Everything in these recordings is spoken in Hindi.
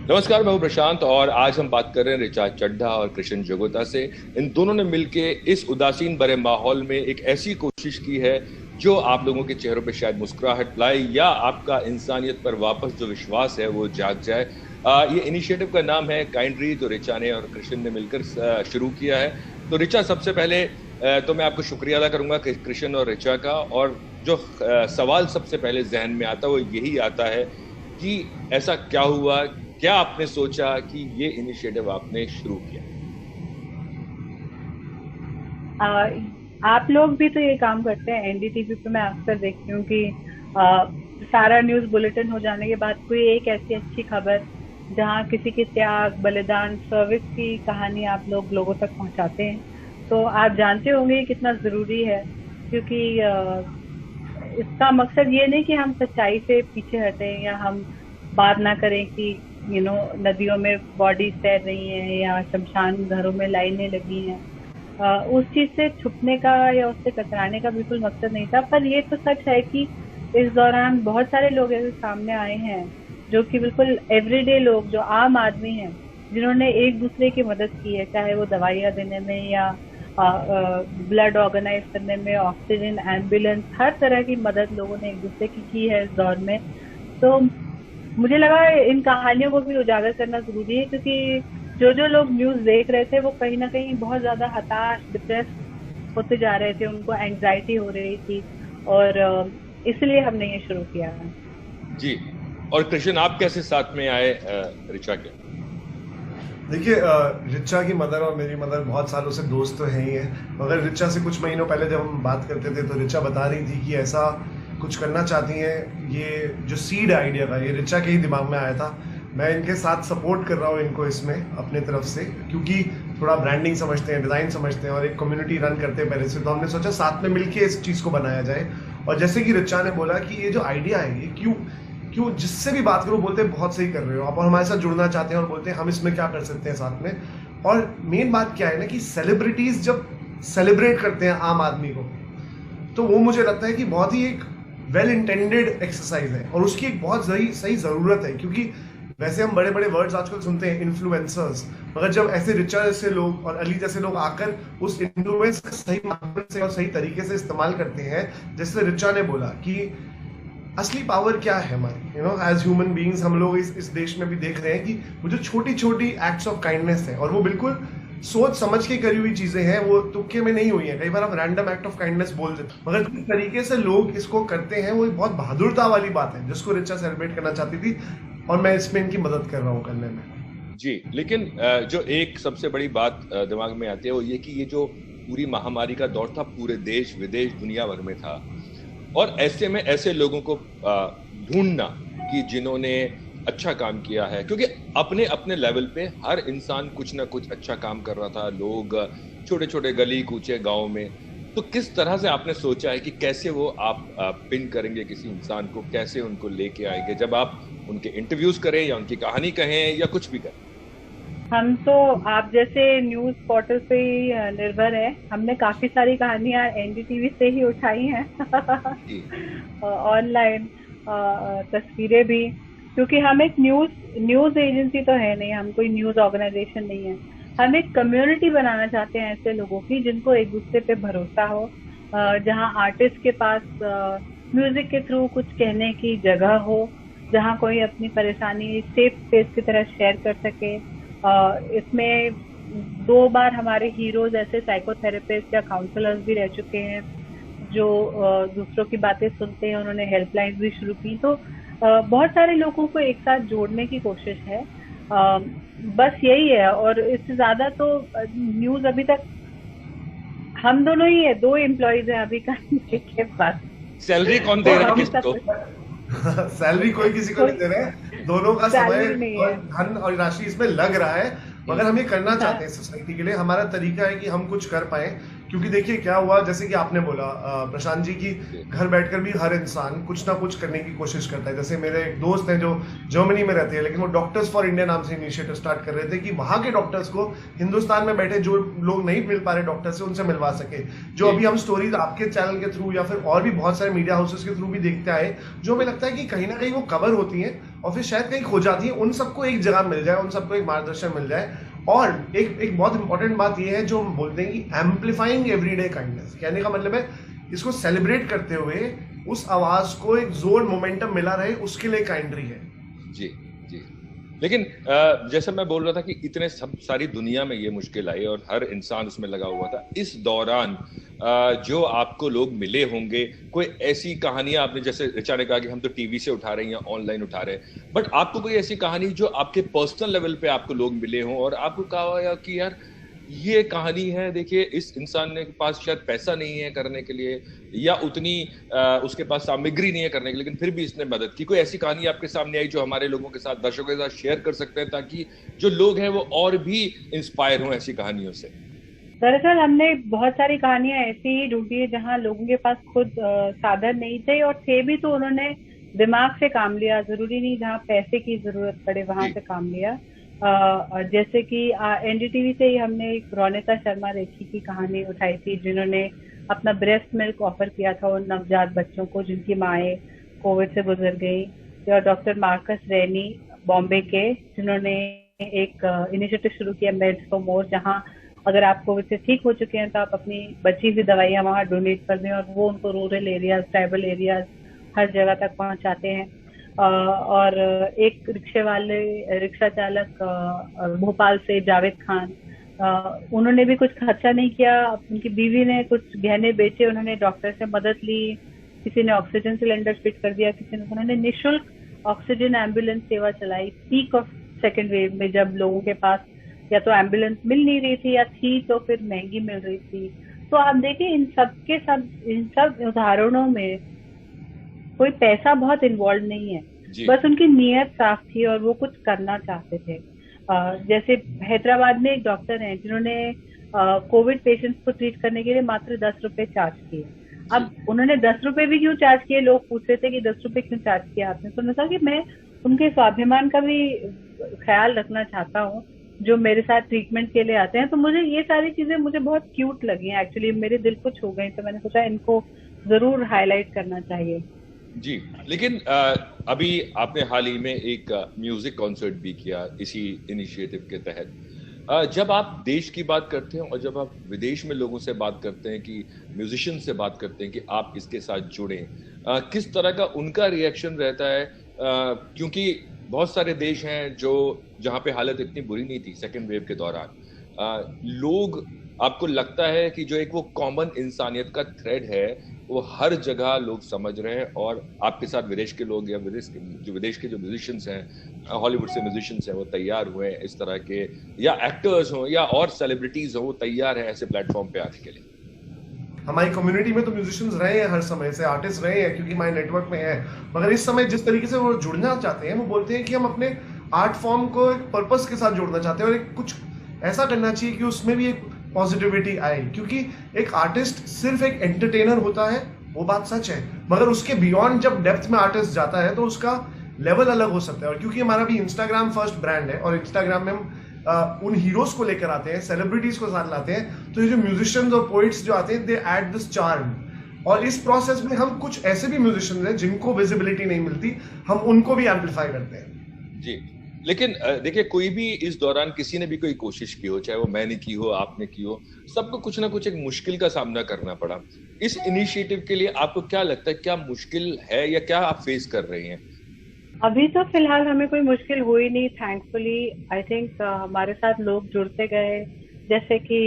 नमस्कार, मैं हूं प्रशांत और आज हम बात कर रहे हैं ऋचा चड्ढा और कृष्ण जगोता से। इन दोनों ने मिलके इस उदासीन भरे माहौल में एक ऐसी कोशिश की है जो आप लोगों के चेहरों पे शायद मुस्कुराहट लाए या आपका इंसानियत पर वापस जो विश्वास है वो जाग जाए। ये इनिशिएटिव का नाम है काइंड, जो ऋचा ने और कृष्ण ने मिलकर शुरू किया है। तो ऋचा, सबसे पहले तो मैं आपको शुक्रिया अदा करूंगा कृष्ण और ऋचा का। और जो सवाल सबसे पहले जहन में आता है वो यही आता है कि ऐसा क्या हुआ, क्या आपने सोचा कि ये इनिशिएटिव आपने शुरू किया? आप लोग भी तो ये काम करते हैं। एनडीटीवी पे मैं अक्सर देखती हूँ कि आ, सारा न्यूज़ बुलेटिन हो जाने के बाद कोई एक ऐसी अच्छी खबर जहाँ किसी के त्याग, बलिदान, सर्विस की कहानी आप लोग लोगों तक पहुँचाते हैं। तो आप जानते होंगे ये कितना ज़रूरी है, क्योंकि इसका मकसद ये नहीं कि हम सच्चाई से पीछे हटें या हम बात ना करें कि नदियों में बॉडीज तैर रही हैं या शमशान घरों में लाइनें लगी हैं। उस चीज से छुपने का या उससे कतराने का बिल्कुल मकसद नहीं था। पर ये तो सच है कि इस दौरान बहुत सारे लोग ऐसे सामने आए हैं जो कि बिल्कुल एवरीडे लोग, जो आम आदमी हैं, जिन्होंने एक दूसरे की मदद की है, चाहे वो दवाइयाँ देने में या ब्लड ऑर्गेनाइज करने में, ऑक्सीजन, एम्बुलेंस, हर तरह की मदद लोगों ने एक दूसरे की है इस दौर में। तो मुझे लगा इन कहानियों को भी उजागर करना जरूरी है, क्योंकि जो जो लोग न्यूज देख रहे थे वो कहीं ना कहीं बहुत ज्यादा हताश, डिप्रेस होते जा रहे थे, उनको एंजाइटी हो रही थी, और इसलिए हमने ये शुरू किया है। जी। और कृष्ण, आप कैसे साथ में आए ऋचा के? देखिए, ऋचा की मदर और मेरी मदर बहुत सालों से दोस्त तो है ही है, मगर ऋचा से कुछ महीनों पहले जब हम बात करते थे तो ऋचा बता रही थी कि ऐसा कुछ करना चाहती हैं। ये जो सीड आइडिया था ये ऋचा के ही दिमाग में आया था। मैं इनके साथ सपोर्ट कर रहा हूँ इनको इसमें अपने तरफ से, क्योंकि थोड़ा ब्रांडिंग समझते हैं, डिज़ाइन समझते हैं और एक कम्युनिटी रन करते हैं पहले से। तो हमने सोचा साथ में मिलके इस चीज़ को बनाया जाए। और जैसे कि ऋचा ने बोला कि ये जो आइडिया है ये क्यों क्यों जिससे भी बात करो बोलते हैं बहुत सही कर रहे हो आप, और हमारे साथ जुड़ना चाहते हैं और बोलते हैं हम इसमें क्या कर सकते हैं साथ में। और मेन बात क्या है ना कि सेलिब्रिटीज जब सेलिब्रेट करते हैं आम आदमी को, तो वो मुझे लगता है कि बहुत ही एक वेल इंटेंडेड एक्सरसाइज है और उसकी एक बहुत सही जरूरत है। क्योंकि वैसे हम बड़े बड़े वर्ड्स आजकल सुनते हैं, इन्फ्लुएंसर्स, मगर जब ऐसे रिचा जैसे लोग और अली जैसे लोग आकर उस इन्फ्लुएंस का सही माध्यम से और सही तरीके से इस्तेमाल करते हैं, जैसे रिचा ने बोला कि असली पावर क्या है हमारी, एज ह्यूमन बीइंग्स हम लोग इस देश में भी देख रहे हैं कि वो जो छोटी छोटी एक्ट्स ऑफ काइंडनेस है, और वो बिल्कुल सोच समझ के करी हुई चीजें हैं, वो तुक्के में नहीं हुई है। कई बार हम रैंडम एक्ट ऑफ काइंडनेस बोल देते हैं, मगर जिस तरीके से लोग इसको करते हैं वो एक बहुत बहादुरता वाली बात है जिसको रिचा सेलिब्रेट करना चाहती थी, और मैं इसमें इनकी मदद कर रहा हूँ करने में। जी, लेकिन जो एक सबसे बड़ी बात दिमाग में आती है वो ये कि ये जो पूरी महामारी का दौर था, पूरे देश विदेश दुनिया भर में था, और ऐसे में ऐसे लोगों को ढूंढना कि जिन्होंने अच्छा काम किया है, क्योंकि अपने अपने लेवल पे हर इंसान कुछ ना कुछ अच्छा काम कर रहा था, लोग छोटे छोटे गली कूचे गांव में। तो किस तरह से आपने सोचा है कि कैसे वो आप पिन करेंगे किसी इंसान को, कैसे उनको लेके आएंगे जब आप उनके इंटरव्यूज करें या उनकी कहानी कहें या कुछ भी करें? हम तो आप जैसे न्यूज पोर्टल पे ही निर्भर है। हमने काफी सारी कहानियां एनडीटीवी से ही उठाई हैं ऑनलाइन तस्वीरें भी, क्योंकि हम एक न्यूज एजेंसी तो है नहीं, हम कोई न्यूज ऑर्गेनाइजेशन नहीं है। हम एक कम्युनिटी बनाना चाहते हैं ऐसे लोगों की जिनको एक दूसरे पे भरोसा हो, जहां आर्टिस्ट के पास म्यूजिक के थ्रू कुछ कहने की जगह हो, जहां कोई अपनी परेशानी सेफ स्पेस की तरह शेयर कर सके। इसमें 2 बार हमारे हीरोज ऐसे साइकोथेरेपिस्ट या काउंसलर्स भी रह चुके हैं जो दूसरों की बातें सुनते हैं। उन्होंने हेल्पलाइन भी शुरू की। तो बहुत सारे लोगों को एक साथ जोड़ने की कोशिश है, बस यही है। और इससे ज्यादा तो न्यूज अभी तक हम दोनों ही है, 2 एम्प्लॉइज हैं अभी करने के पास। सैलरी कौन दे रहा है किसको? सैलरी कोई किसी को नहीं दे रहे हैं, दोनों का समय और धन और राशि इसमें लग रहा है, मगर हम ये करना चाहते हैं सोसाइटी के लिए। हमारा तरीका है कि हम कुछ कर पाए, क्योंकि देखिए क्या हुआ, जैसे कि आपने बोला प्रशांत जी, की घर बैठकर भी हर इंसान कुछ ना कुछ करने की कोशिश करता है। जैसे मेरे एक दोस्त हैं जो जर्मनी में रहते हैं, लेकिन वो डॉक्टर्स फॉर इंडिया नाम से इनिशिएटिव स्टार्ट कर रहे थे कि वहां के डॉक्टर्स को हिंदुस्तान में बैठे जो लोग नहीं मिल पा रहे डॉक्टर से, उनसे मिलवा सके। जो अभी हम स्टोरीज आपके चैनल के थ्रू या फिर और भी बहुत सारे मीडिया हाउसेस के थ्रू भी देखते आए, जो हमें लगता है कि कहीं ना कहीं वो कवर होती हैं और फिर शायद कहीं खो जाती है, उन सबको एक जगह मिल जाए, उन सबको एक मार्गदर्शन मिल जाए। और एक बहुत इंपॉर्टेंट बात यह है जो हम बोलते हैं कि एम्पलीफाइंग एवरीडे काइंडनेस, कहने का मतलब है इसको सेलिब्रेट करते हुए उस आवाज को एक जोर मोमेंटम मिला रहे, उसके लिए काइंडरी है। जी जी। लेकिन जैसे मैं बोल रहा था कि इतने सब सारी दुनिया में ये मुश्किल आई और हर इंसान उसमें लगा हुआ था, इस दौरान जो आपको लोग मिले होंगे, कोई ऐसी कहानियां आपने, जैसे ऋचा ने कहा कि हम तो टीवी से उठा रहे हैं या ऑनलाइन उठा रहे हैं, बट आपको कोई ऐसी कहानी जो आपके पर्सनल लेवल पे आपको लोग मिले हों और आपको कहा कि यार ये कहानी है, देखिए इस इंसान के पास शायद पैसा नहीं है करने के लिए या उतनी उसके पास सामग्री नहीं है करने के लिए, लेकिन फिर भी इसने मदद की, कोई ऐसी कहानी आपके सामने आई जो हमारे लोगों के साथ, दर्शकों के साथ शेयर कर सकते हैं ताकि जो लोग हैं वो और भी इंस्पायर हों ऐसी कहानियों से? दरअसल हमने बहुत सारी कहानियां ऐसी ही ढूंढी है जहाँ लोगों के पास खुद साधन नहीं थे, और थे भी तो उन्होंने दिमाग से काम लिया, जरूरी नहीं जहाँ पैसे की जरूरत पड़े वहां से काम लिया। जैसे कि एनडीटीवी से ही हमने एक रोनिता शर्मा रेखी की कहानी उठाई थी, जिन्होंने अपना ब्रेस्ट मिल्क ऑफर किया था उन नवजात बच्चों को जिनकी माएँ कोविड से गुजर गई। या डॉक्टर मार्कस रैनी बॉम्बे के, जिन्होंने एक इनिशिएटिव शुरू किया मेड्स फॉर मोर, जहाँ अगर आप कोविड से ठीक हो चुके हैं तो आप अपनी बची हुई दवाइयाँ वहाँ डोनेट कर दें, और वो उनको रूरल एरियाज, ट्राइबल एरियाज, हर जगह तक पहुँचाते हैं। और एक रिक्शा चालक भोपाल से जावेद खान, उन्होंने भी कुछ खर्चा नहीं किया, उनकी बीवी ने कुछ गहने बेचे, उन्होंने डॉक्टर से मदद ली, किसी ने ऑक्सीजन सिलेंडर फिट कर दिया, किसी ने, उन्होंने निःशुल्क ऑक्सीजन एम्बुलेंस सेवा चलाई पीक ऑफ सेकेंड वेव में, जब लोगों के पास या तो एम्बुलेंस मिल नहीं रही थी या थी तो फिर महंगी मिल रही थी। तो आप देखिए इन सब उदाहरणों में कोई पैसा बहुत इन्वॉल्व नहीं है, बस उनकी नीयत साफ थी और वो कुछ करना चाहते थे। जैसे हैदराबाद में एक डॉक्टर हैं जिन्होंने कोविड पेशेंट्स को ट्रीट करने के लिए मात्र 10 रुपए चार्ज किए। अब उन्होंने 10 रुपए भी क्यों चार्ज किए, लोग पूछ रहे थे कि 10 रुपए क्यों चार्ज किया आपने, तो उन्होंने कहा कि मैं उनके स्वाभिमान का भी ख्याल रखना चाहता हूँ जो मेरे साथ ट्रीटमेंट के लिए आते हैं। तो मुझे ये सारी चीजें मुझे बहुत क्यूट लगी हैं, एक्चुअली मेरे दिल को छू गई, तो मैंने सोचा इनको जरूर हाईलाइट करना चाहिए। जी, लेकिन अभी आपने हाल ही में एक म्यूजिक कॉन्सर्ट भी किया इसी इनिशिएटिव के तहत। जब आप देश की बात करते हैं और जब आप विदेश में लोगों से बात करते हैं, कि म्यूजिशियन से बात करते हैं कि आप इसके साथ जुड़ें, किस तरह का उनका रिएक्शन रहता है? क्योंकि बहुत सारे देश हैं जहाँ पे हालत इतनी बुरी नहीं थी सेकेंड वेव के दौरान, लोग, आपको लगता है कि जो एक वो कॉमन इंसानियत का थ्रेड है वो हर जगह लोग समझ रहे हैं, और आपके साथ विदेश के लोग या विदेश के जो म्यूजिशियंस हैं, हॉलीवुड से म्यूजिशियंस हैं, वो तैयार हुए हैं इस तरह के, या एक्टर्स हों या और सेलिब्रिटीज हों, वो तैयार हैं ऐसे प्लेटफॉर्म पे आने के लिए? हमारी कम्युनिटी में तो म्यूजिशियंस रहे हैं, हर समय से आर्टिस्ट रहे हैं, क्योंकि हमारे नेटवर्क में है, मगर इस समय जिस तरीके से वो जुड़ना चाहते हैं, वो बोलते हैं कि हम अपने आर्ट फॉर्म को एक पर्पस के साथ जोड़ना चाहते हैं और एक कुछ ऐसा करना चाहिए कि उसमें भी एक पॉजिटिविटी आए, क्योंकि एक आर्टिस्ट सिर्फ एक एंटरटेनर होता है, वो बात सच है, मगर उसके बियॉन्ड जब डेप्थ में आर्टिस्ट जाता है तो उसका लेवल अलग हो सकता है। और क्योंकि हमारा भी इंस्टाग्राम फर्स्ट ब्रांड है और इंस्टाग्राम में हम उन हीरोज को लेकर आते हैं, सेलिब्रिटीज को साथ लाते हैं, तो ये जो म्यूजिशियंस और पोइट्स जो आते हैं, दे ऐड दिस चार्म। और इस प्रोसेस में हम कुछ ऐसे भी म्यूजिशियंस हैं जिनको विजिबिलिटी नहीं मिलती, हम उनको भी एम्पलीफाई करते हैं। जी, लेकिन देखिए, कोई भी इस दौरान किसी ने भी कोई कोशिश की हो, चाहे वो मैंने की हो, आपने की हो, सबको कुछ ना कुछ एक मुश्किल का सामना करना पड़ा। इस इनिशिएटिव के लिए आपको क्या लगता है, क्या मुश्किल है या क्या आप फेस कर रही हैं? अभी तो फिलहाल हमें कोई मुश्किल हुई नहीं, थैंकफुली। आई थिंक हमारे साथ लोग जुड़ते गए। जैसे कि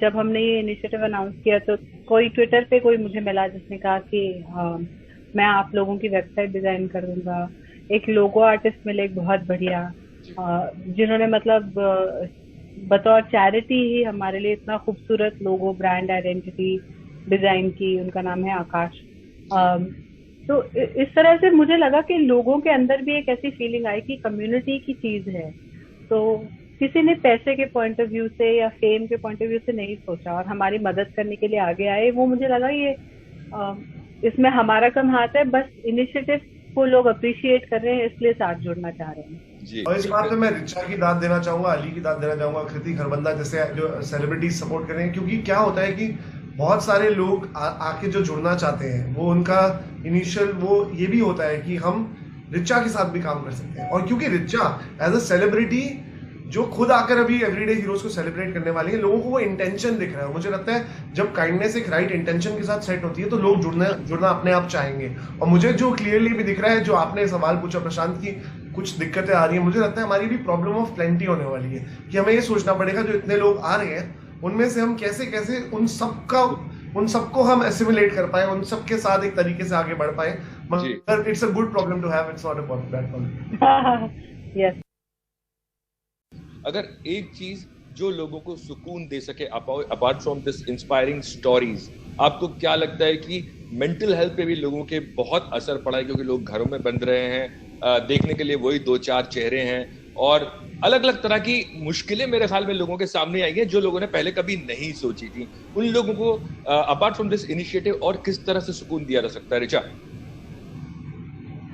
जब हमने ये इनिशिएटिव अनाउंस किया तो कोई ट्विटर पे कोई मुझे मिला जिसने कहा कि मैं आप लोगों की वेबसाइट डिजाइन कर दूंगा। एक लोगो आर्टिस्ट मिले, एक बहुत बढ़िया, जिन्होंने मतलब बतौर चैरिटी ही हमारे लिए इतना खूबसूरत लोगो, ब्रांड आइडेंटिटी डिजाइन की। उनका नाम है आकाश। तो इस तरह से मुझे लगा कि लोगों के अंदर भी एक ऐसी फीलिंग आई कि कम्युनिटी की चीज है, तो किसी ने पैसे के पॉइंट ऑफ व्यू से या फेम के पॉइंट ऑफ व्यू से नहीं सोचा और हमारी मदद करने के लिए आगे आए। वो मुझे लगा ये इसमें हमारा कम हाथ है, बस इनिशिएटिव को लोग अप्रिशिएट कर रहे हैं, इसलिए साथ जुड़ना चाह रहे हैं। जी। और इस बात पे मैं रिचा की दाद देना चाहूंगा, अली की दाद देना चाहूंगा, कृति खरबंदा जैसे जो सेलिब्रिटीज सपोर्ट कर रहे हैं। क्योंकि क्या होता है कि बहुत सारे लोग आके जो जुड़ना चाहते हैं, वो उनका इनिशियल वो ये भी होता है कि हम रिचा के साथ भी काम कर सकते हैं। और क्योंकि रिचा एज अ सेलिब्रिटी जो खुद आकर अभी एवरीडे हीरोज को सेलिब्रेट करने वाली है, लोगों को वो इंटेंशन दिख रहा है। मुझे लगता है जब काइंडनेस एक राइट इंटेंशन के साथ सेट होती है तो लोग जुड़ना अपने आप चाहेंगे। और मुझे जो क्लियरली भी दिख रहा है, जो आपने सवाल पूछा प्रशांत की कुछ दिक्कतें आ रही है, मुझे लगता है हमारी भी प्रॉब्लम ऑफ प्लेंटी होने वाली है कि हमें ये सोचना पड़ेगा जो इतने लोग आ रहे हैं उनमें से हम कैसे कैसे उन सबको हम एसिमुलेट कर पाए, उन सबके साथ एक तरीके से आगे बढ़ पाए। मगर it's a good problem to have, it's not a bad problem. Yes. अगर एक चीज जो लोगों को सुकून दे सके apart from this inspiring stories, आपको क्या लगता है कि मेंटल हेल्थ पे भी लोगों के बहुत असर पड़ा है? क्योंकि लोग घरों में बंद रहे हैं, देखने के लिए वही 2-4 चेहरे हैं और अलग अलग तरह की मुश्किलें मेरे ख्याल में लोगों के सामने आई हैं जो लोगों ने पहले कभी नहीं सोची थी। उन लोगों को अपार्ट फ्रॉम दिस इनिशिएटिव और किस तरह से सुकून दिया जा सकता है? रिचा,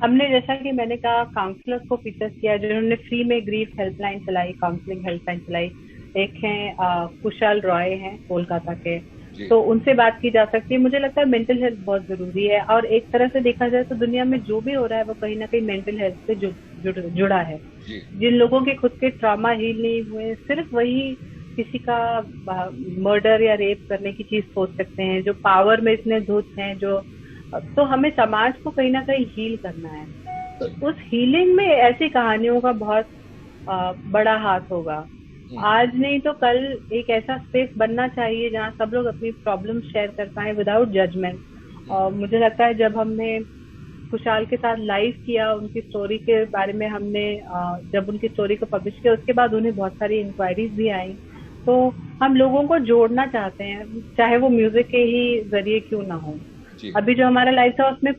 हमने जैसा कि मैंने कहा काउंसलर्स को फीचर किया जिन्होंने फ्री में ग्रीफ हेल्पलाइन चलाई, काउंसलिंग हेल्पलाइन चलाई। एक हैं कुशल रॉय हैं कोलकाता के, तो उनसे बात की जा सकती है। मुझे लगता है मेंटल हेल्थ बहुत जरूरी है और एक तरह से देखा जाए तो दुनिया में जो भी हो रहा है वो कहीं ना कहीं मेंटल हेल्थ से जुड़ा है। जिन लोगों के खुद के ट्रॉमा हील नहीं हुए, सिर्फ वही किसी का मर्डर या रेप करने की चीज सोच सकते हैं, जो पावर में इतने धुत हैं, तो हमें समाज को कहीं ना कहीं हील करना है। तो उस हीलिंग में ऐसी कहानियों का बहुत बड़ा हाथ होगा। आज नहीं तो कल एक ऐसा स्पेस बनना चाहिए जहाँ सब लोग अपनी प्रॉब्लम शेयर कर पाए विदाउट जजमेंट। और मुझे लगता है जब हमने खुशहाल के साथ लाइव किया, उनकी स्टोरी के बारे में हमने जब उनकी स्टोरी को पब्लिश किया, उसके बाद उन्हें बहुत सारी इंक्वायरीज भी आई। तो हम लोगों को जोड़ना चाहते हैं, चाहे वो म्यूजिक के ही जरिए क्यों ना हो। अभी जो हमारा लाइव था उसमें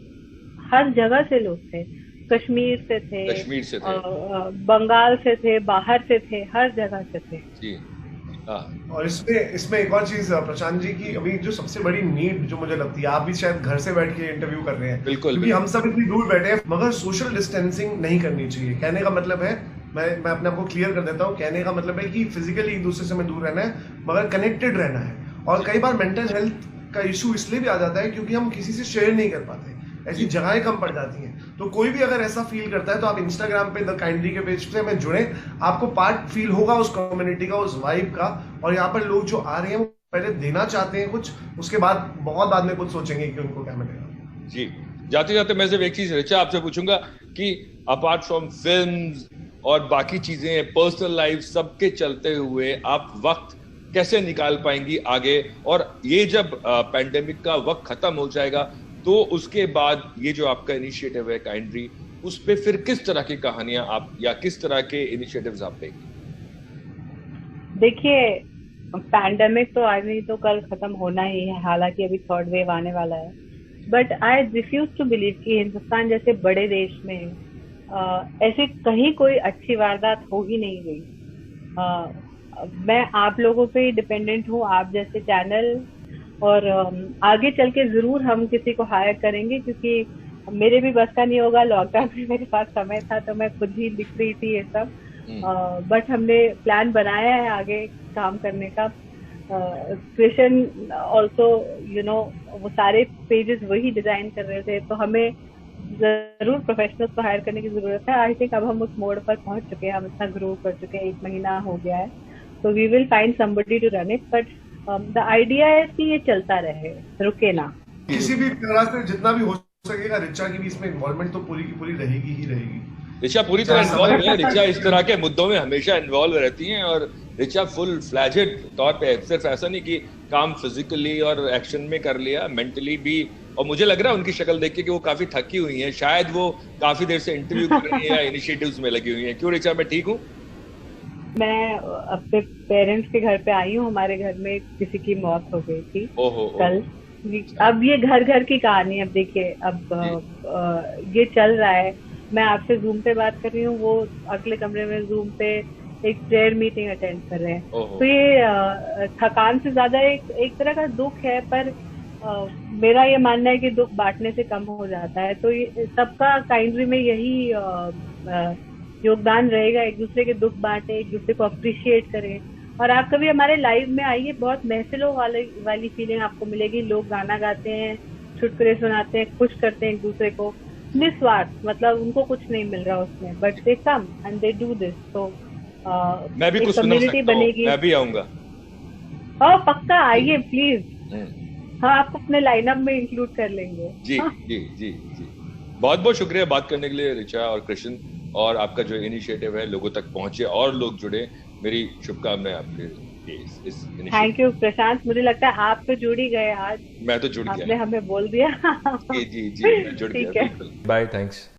हर जगह से लोग थे, कश्मीर से थे, बंगाल से थे, बाहर से थे, हर जगह से थे। जी। और इसमें एक और चीज प्रशांत जी की अभी जो सबसे बड़ी नीड जो मुझे लगती है, आप भी शायद घर से बैठ के इंटरव्यू कर रहे हैं, क्योंकि हम सब इतनी दूर बैठे हैं, मगर सोशल डिस्टेंसिंग नहीं करनी चाहिए। कहने का मतलब है, मैं अपने आप को क्लियर कर देता हूँ, कहने का मतलब है कि फिजिकली एक दूसरे से हमें दूर रहना है मगर कनेक्टेड रहना है। और कई बार मेंटल हेल्थ का इशू इसलिए भी आ जाता है क्योंकि हम किसी से शेयर नहीं कर पाते, ऐसी जगहें कम पड़ जाती हैं। तो कोई भी अगर ऐसा फील करता है तो आप इंस्टाग्राम पे द काइंडली के पेज से हमें जुड़े, आपको पार्ट फील होगा उस कम्युनिटी का, उस वाइब का। और यहाँ पर लोग जो आ रहे हैं वो पहले देना चाहते हैं कुछ, उसके बाद बहुत बाद में कुछ सोचेंगे कि उनको क्या मिलेगा। जी, जाते जाते मैं सिर्फ एक चीज रिचा आपसे पूछूंगा कि अपार्ट फ्रॉम फिल्म्स और बाकी चीजें, पर्सनल लाइफ, सबके चलते हुए आप वक्त कैसे निकाल पाएंगी आगे? और ये जब पैंडेमिक का वक्त खत्म हो जाएगा तो उसके बाद ये जो आपका इनिशिएटिव है काइंडली, उस पे फिर किस तरह की कहानियां आप या किस तरह के इनिशिएटिव्स आप लेंगे? देखिए, पैंडेमिक तो आज नहीं तो कल खत्म होना ही है, हालांकि अभी थर्ड वेव आने वाला है। But I refuse to believe कि हिंदुस्तान जैसे बड़े देश में ऐसे कहीं कोई अच्छी वारदात हो ही नहीं गई। मैं आप लोगों पे डिपेंडेंट हूँ, आप जैसे चैनल, और आगे चल के जरूर हम किसी को हायर करेंगे, क्योंकि मेरे भी बस का नहीं होगा। लॉकडाउन में मेरे पास समय था तो मैं खुद ही लिख रही थी ये सब, बट हमने प्लान बनाया है आगे काम करने का। क्रिशन ऑल्सो वो सारे पेजेस वही डिजाइन कर रहे थे, तो हमें जरूर प्रोफेशनल्स को हायर करने की जरूरत है। आई थिंक अब हम उस मोड पर पहुंच चुके हैं, हम इतना ग्रो कर चुके हैं, 1 महीना हो गया है, तो we will find somebody to run it. But the idea है कि ये चलता रहे, रुके ना। किसी भी तरह से जितना भी हो सकेगा, रिचा की भी इसमें इन्वॉल्वमेंट तो पूरी की पूरी रहेगी ही रहेगी। रिचा पूरी तरह इन्वॉल्व है, रिचा इस तरह के मुद्दों में हमेशा इन्वॉल्व रहती हैं और रिचा फुल फ्लैजेड तौर पे, सिर्फ ऐसा नहीं कि काम फिजिकली और एक्शन में कर लिया, मेंटली भी। और मुझे लग रहा है उनकी शक्ल देख के कि वो काफी थकी हुई हैं, शायद वो काफी देर से इंटरव्यू कर रही हैं या इनिशिएटिव्स में लगी हुई हैं। क्यों रिचा, मैं ठीक हूँ? मैं अपने पेरेंट्स के घर पे आई हूँ, हमारे घर में किसी की मौत हो गई थी कल। अब ये घर घर की कहानी, अब देखिए अब ये चल रहा है। मैं आपसे जूम पे बात कर रही हूँ, वो अगले कमरे में जूम पे एक प्रेयर मीटिंग अटेंड कर रहे हैं। ओहो। तो ये थकान से ज्यादा एक तरह का दुख है, पर मेरा ये मानना है कि दुख बांटने से कम हो जाता है। तो ये सबका काइंडली में यही योगदान रहेगा, एक दूसरे के दुख बांटे, एक दूसरे को अप्रिशिएट करें। और आप कभी हमारे लाइव में आइए, बहुत महफिलों वाली फीलिंग आपको मिलेगी। लोग गाना गाते हैं, चुटकुले सुनाते हैं, खुश करते हैं एक दूसरे को, निस्वार्थ, मतलब उनको कुछ नहीं मिल रहा उसमें, but they come and they do this. तो मैं भी कुछ सुना सकता हूं, मैं भी आऊंगा। पक्का आइए प्लीज, हाँ आपको अपने लाइनअप में इंक्लूड कर लेंगे। जी जी जी जी, बहुत बहुत शुक्रिया बात करने के लिए ऋचा और कृष्ण, और आपका जो इनिशिएटिव है लोगों तक पहुंचे और लोग जुड़े, मेरी शुभकामनाएं आपके इस थैंक यू प्रशांत, मुझे लगता है आप तो जुड़ ही गए आज। मैं तो जुड़ गया, आपने हमें बोल दिया। जी जी जी, मैं जुड़ गया, बिल्कुल। Bye, thanks.